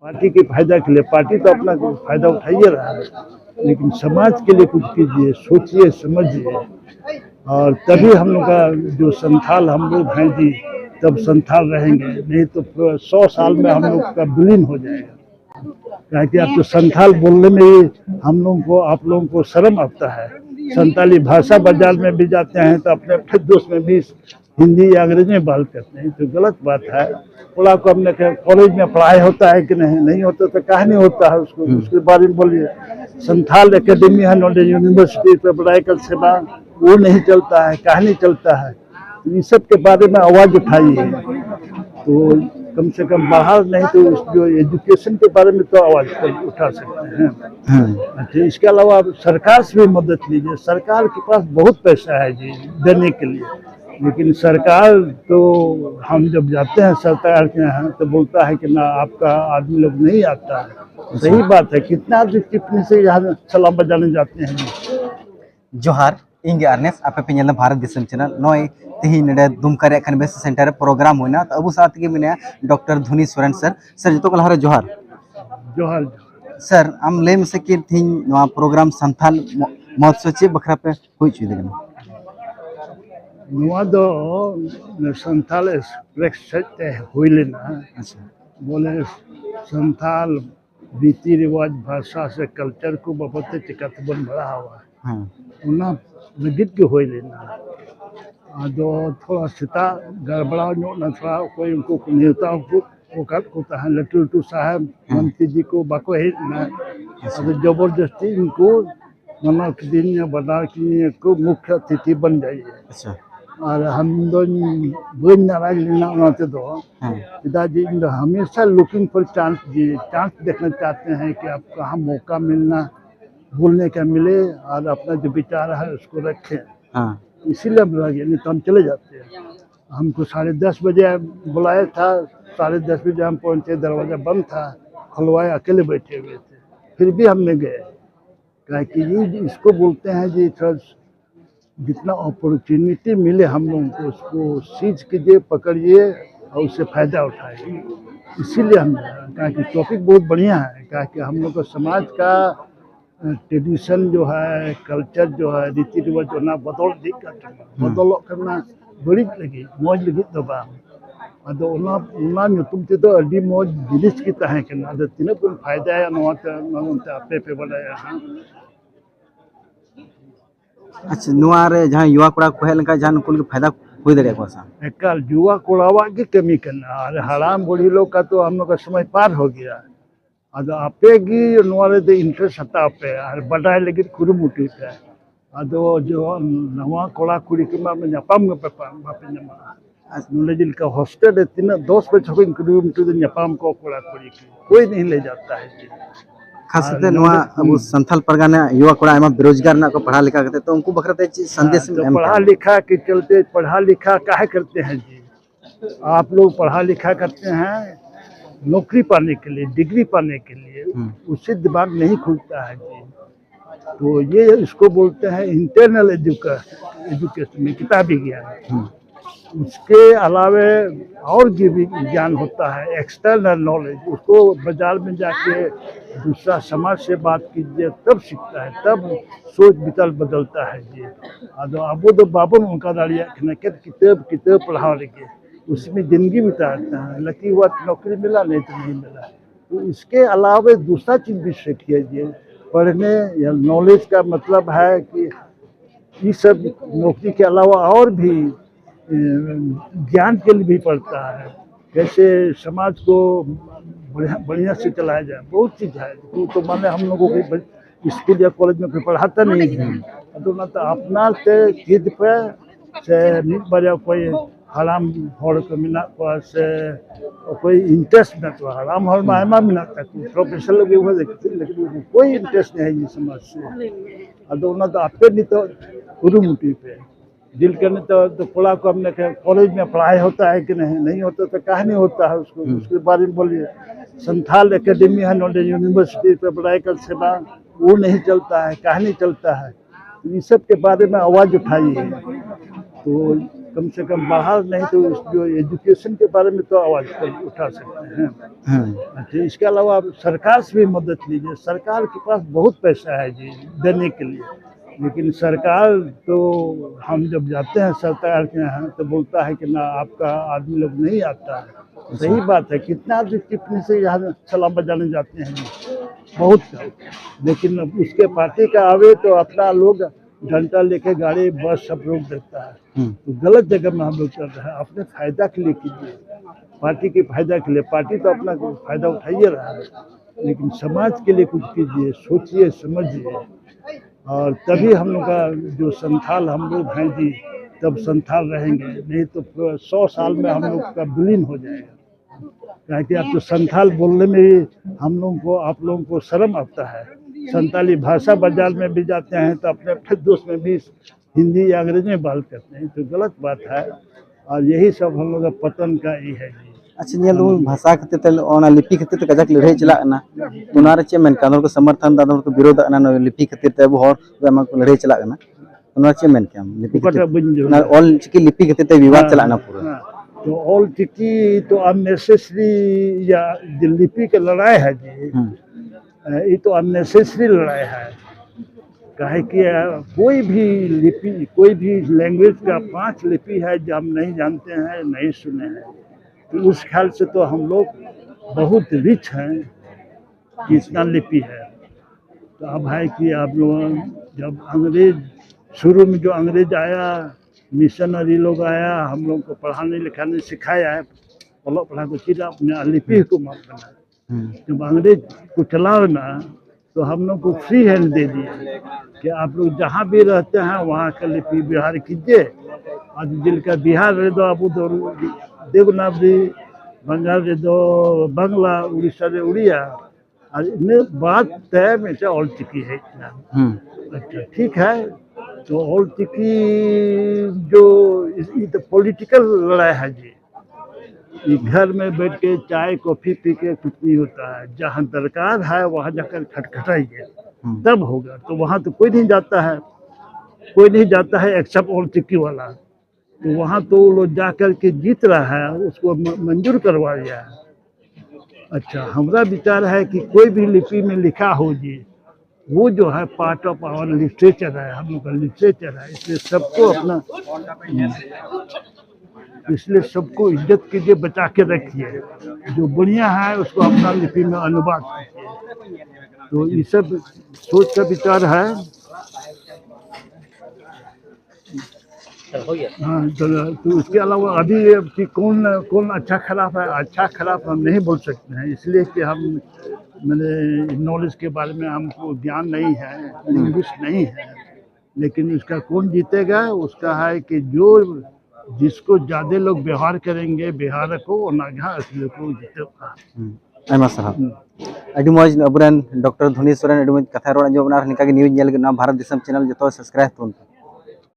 Party के फायदा के लिए पार्टी तो अपना फायदा उठाइए रहा है, लेकिन समाज के लिए कुछ कीजिए, सोचिए समझिए, और तभी हम लोग का जो संथाल हम लोग हैं जी, तब संथाल रहेंगे, नहीं तो 100 साल में हम लोग का विलीन हो जाएगा। कि आप तो संथाल बोलने में ही हम लोगों को, आप लोगों को शर्म आता है। संताली भाषा बाजार में भी जाते हैं तो अपने अपने दोस्त में भी हिंदी या अंग्रेजी में बात करते हैं, तो गलत बात है। थोड़ा को हमने कॉलेज में पढ़ाई होता है कि नहीं होता तो कहा नहीं होता है, उसके बारे में बोलिए। संथाल एकेडमी है, नॉलेज यूनिवर्सिटी पर पढ़ाई का सेवा वो नहीं चलता है, कहा नहीं चलता है, तो इस सब के बारे में आवाज़ उठाइए, तो कम से कम बाहर नहीं तो जो एजुकेशन के बारे में तो आवाज़ उठा सकते हैं। अच्छा, इसके अलावा सरकार से भी मदद लीजिए। सरकार के पास बहुत पैसा है जी देने के लिए, लेकिन सरकार तो हम जब जाते हैं सरकार के यहाँ तो बोलता है कि ना आपका आदमी लोग नहीं आता है। सही बात है, कितना आदमी टिप्पणी से यहाँ सलाम बजाने जाते हैं। जोहार इंगे आर्नेस आपे पे ñel भारत दिसम चैनल नय तेही नडे दुमका रे कन्वेंशन सेंटर प्रोग्राम होना तो अबु साथ के मिने डॉक्टर धुनी सोरेन सर जतो कल हरे जोहार जोहार सर आम ले से कि थी नवा प्रोग्राम संथाल महोत्सव चे बखरा पे होई छु देगन नवा दो संथाल एक्सप्रेस से होई लेना। अच्छा बोले संथाल रीति रिवाज भाषा से कल्चर को बाबते चिकत बन बढ़ा हुआ है। हां उना लगित के होई लेना दो थोड़ा सीता गड़बड़ा न थोड़ा कोई उनको नेताओं को होता है लट्टू साहब मंत्री जी को बाको है ना, जबरदस्ती इनको मना के दिन या बना कि को मुख्य अतिथि बन जाइए। अच्छा और हम बन नाराज लेना उनाते दो पिताजी हमेशा लुकिंग फॉर चांस जी, चांस देखना चाहते हैं कि आप कहाँ मौका मिलना बोलने का मिले और अपना जो विचार है उसको रखें। हां इसीलिए हम लगे, नहीं तो हम चले जाते हैं। हमको 10:30 बजे बुलाया था, 10:30 बजे हम पहुँचे, दरवाज़ा बंद था, खुलवाए, अकेले बैठे हुए थे, फिर भी हमने गए। क्या कि ये इसको बोलते हैं जी, जितना अपॉर्चुनिटी मिले हम लोगों को उसको सीज कीजिए, पकड़िए और उससे फ़ायदा उठाइए। इसीलिए हम कहा कि टॉपिक बहुत बढ़िया है, कहा कि हम लोग को समाज का ट्रेडिशन जो है, कल्चर जो है, रीति रिवाज जो ना बदल करना बड़ी लगी मौज लगी तो बात अना तुम तो अभी मौज जिनिस की तहें करना तीन को फायदा है नवाते आपे पे बनाया। अच्छा नुआ रे जहां युवा कोड़ा को हेल का जहां कुल के फायदा होई दरे को सा एकाल युवा कोड़ावा की कमी करना और हराम बूढ़ी लोग का तो हम लोग का समय पार हो गया। ಅದು ಅಪ್ಪೆಗಿ ನೋಡಿದ ಇಂಟ್ರೆಸ್ಟ್ ಹತ್ತ ಅಪ್ಪೆ ಅದು ಬಡಾಯಿ ಲಗಿ ಕುರುಮುಟಿ ಇದೆ ಅದು जो नवा कोड़ा कुड़ी के में न्यापाम में बाप न्यामा नॉलेज का हॉस्टल है तीन 10 बजे छुपे किलोमीटर तो न्यापाम को कोड़ा कुड़ी की कोई नहीं ले जाता है जी। खासते नुआ अब संथाल परगाना युवा कोड़ा एमा बेरोजगार ना को पढ़ा लिखा करते तो उनको बखरते संदेश में पढ़ा लिखा के चलते पढ़ा लिखा काहे करते हैं जी। आप लोग पढ़ा लिखा करते हैं नौकरी पाने के लिए, डिग्री पाने के लिए, उससे दिमाग नहीं खुलता है जी। तो ये इसको बोलते हैं इंटरनल एजुकेशन में किताबी ज्ञान। उसके अलावे और भी ज्ञान होता है एक्सटर्नल नॉलेज, उसको बाजार में जाके दूसरा समाज से बात कीजिए तब सीखता है, तब सोच विचार बदलता है जी। अब तो बाबू उनका दाड़िया किताब पढ़ा लगे उसमें ज़िंदगी बिताता है, लकी हुआ नौकरी मिला नहीं तो नहीं मिला। तो इसके अलावा दूसरा चीज़ भी सीखिए जी। पढ़ने या नॉलेज का मतलब है कि ये सब नौकरी के अलावा और भी ज्ञान के लिए भी पढ़ता है, कैसे समाज को बढ़िया से चलाया जाए, बहुत चीज़ है। तो माने हम लोगों को स्कूल या कॉलेज में कोई पढ़ाता नहीं है, तो ना तो अपना से चीज पे से मिल बजा कोई हराम हॉल को मिला से कोई इंटरेस्ट ना तो हराम हॉल में आयमा मिला तक प्रोफेशनल लोग हुए लेकिन कोई इंटरेस्ट नहीं है ये समाज से। तो ना तो आपे नहीं तो कुरुमुटी पे दिल करने तो कोड़ा को हमने कॉलेज में पढ़ाई होता है कि नहीं होता तो कहा नहीं होता है, उसके बारे में बोलिए। संथाल एकेडमी है, नॉलेज यूनिवर्सिटी पर पढ़ाई का सेवा वो नहीं चलता है, कहा नहीं चलता है, इस सब के बारे में आवाज़ उठाइए, तो कम से कम बाहर नहीं तो जो एजुकेशन के बारे में तो आवाज़ उठा सकते हैं। अच्छा, इसके अलावा आप सरकार से भी मदद लीजिए। सरकार के पास बहुत पैसा है जी देने के लिए, लेकिन सरकार तो हम जब जाते हैं सरकार के यहाँ तो बोलता है कि ना आपका आदमी लोग नहीं आता है। सही बात है, कितना आदमी टिप्पणी से यहाँ सलाम बजाने जाते हैं जी, बहुत कम। लेकिन अब उसके पार्टी का आवे तो अपना लोग घंटा लेके गाड़ी बस सब रोक देता है। तो गलत जगह में हम लोग चल रहे हैं। अपने फायदा के लिए कीजिए, पार्टी के फायदा के लिए। पार्टी तो अपना फायदा उठाइए रहा है, लेकिन समाज के लिए कुछ कीजिए, सोचिए समझिए, और तभी हम लोग का जो संथाल हम लोग हैं जी तब संथाल रहेंगे। नहीं तो 100 साल में हम लोग का विलीन हो जाएगा। क्योंकि अब तो संथाल बोलने में ही हम लोगों को, आप लोगों को शर्म आता है। संताली भाषा बाजार में भी जाते हैं तो अपने अपने दोस्त में भी हिंदी या अंग्रेजी में बात करते हैं, तो गलत बात है। और यही सब हम लोग का पतन का ही है जी। अच्छा ᱧᱮᱞ भाषा खातिर ते ओना लिपि खातिर ते कजाक लड़ाई चला ना ओना रे चे मेन कानून को समर्थन दादन को विरोध ना नो लिपि खातिर ते हर बेमा को लड़ाई चला ना ओना चे मेन के लिपि खातिर ना ऑल चिकी लिपि खातिर ते विवाद चला ना पूरा। तो ऑल चिकी तो अननेसेसरी या लिपि की लड़ाई है जी, ये तो अननेसेसरी लड़ाई है। काहे कि कोई भी लिपि, कोई भी लैंग्वेज का 5 लिपि है जो हम नहीं जानते हैं, नहीं सुने हैं, तो उस ख्याल से तो हम लोग बहुत रिच हैं कि इतना लिपि है। तो अब है कि आप लोग जब अंग्रेज शुरू में जो अंग्रेज आया, मिशनरी लोग आया, हम लोग को पढ़ाने लिखाने सिखाया है, पढ़ा को चीज़ अपने लिपि को माफ करना। जब अंग्रेज को चलाओ ना तो हम लोग को फ्री हैंड दे दिए कि आप लोग जहाँ भी रहते हैं वहाँ का लिपि व्यवहार कीजिए। आज जिनका बिहार रह दो अब उधर देवनागरी, बंगाल रह दो बांग्ला, उड़ीसा रे उड़िया, और इन्हें बात तय में से ऑल चिकी है इतना। अच्छा ठीक है, तो ऑल चिकी जो ये तो पॉलिटिकल लड़ाई है जी। ये घर में बैठ के चाय कॉफी पी के कुछ नहीं होता है। जहाँ दरकार है वहाँ जाकर खटखटाइए, तब होगा। तो वहाँ तो कोई नहीं जाता है, कोई नहीं जाता है एक्सेप्ट ऑल चिक्की वाला। तो वहाँ तो लोग जा कर के जीत रहा है, उसको मंजूर करवा दिया है। अच्छा, हमारा विचार है कि कोई भी लिपि में लिखा हो जी, वो जो है पार्ट ऑफ आवर लिटरेचर है, हम लोग का लिटरेचर है। इसलिए सबको अपना, इसलिए सबको इज्जत कीजिए, बचा के रखिए। जो बढ़िया है उसको अपना लिपि में अनुवाद कीजिए। तो ये सब सोच का विचार है। हाँ, तो इसके अलावा अभी कि कौन अच्छा खराब है, अच्छा खराब हम नहीं बोल सकते हैं, इसलिए कि हम मैंने नॉलेज के बारे में हमको ज्ञान नहीं है, लिंग्विस्ट नहीं है। लेकिन इसका कौन जीतेगा, उसका है कि जो जिसको ज़्यादा लोग व्यवहार करेंगे बिहार को, नागा असली को जीतेगा। आयमा साहब अडी मौज अबुरन डॉक्टर धोनी सोरेन अडी मौज कथा रोड जो बना निका के न्यूज़ नेल के नाम भारत दिसम चैनल जो सब्सक्राइब तुन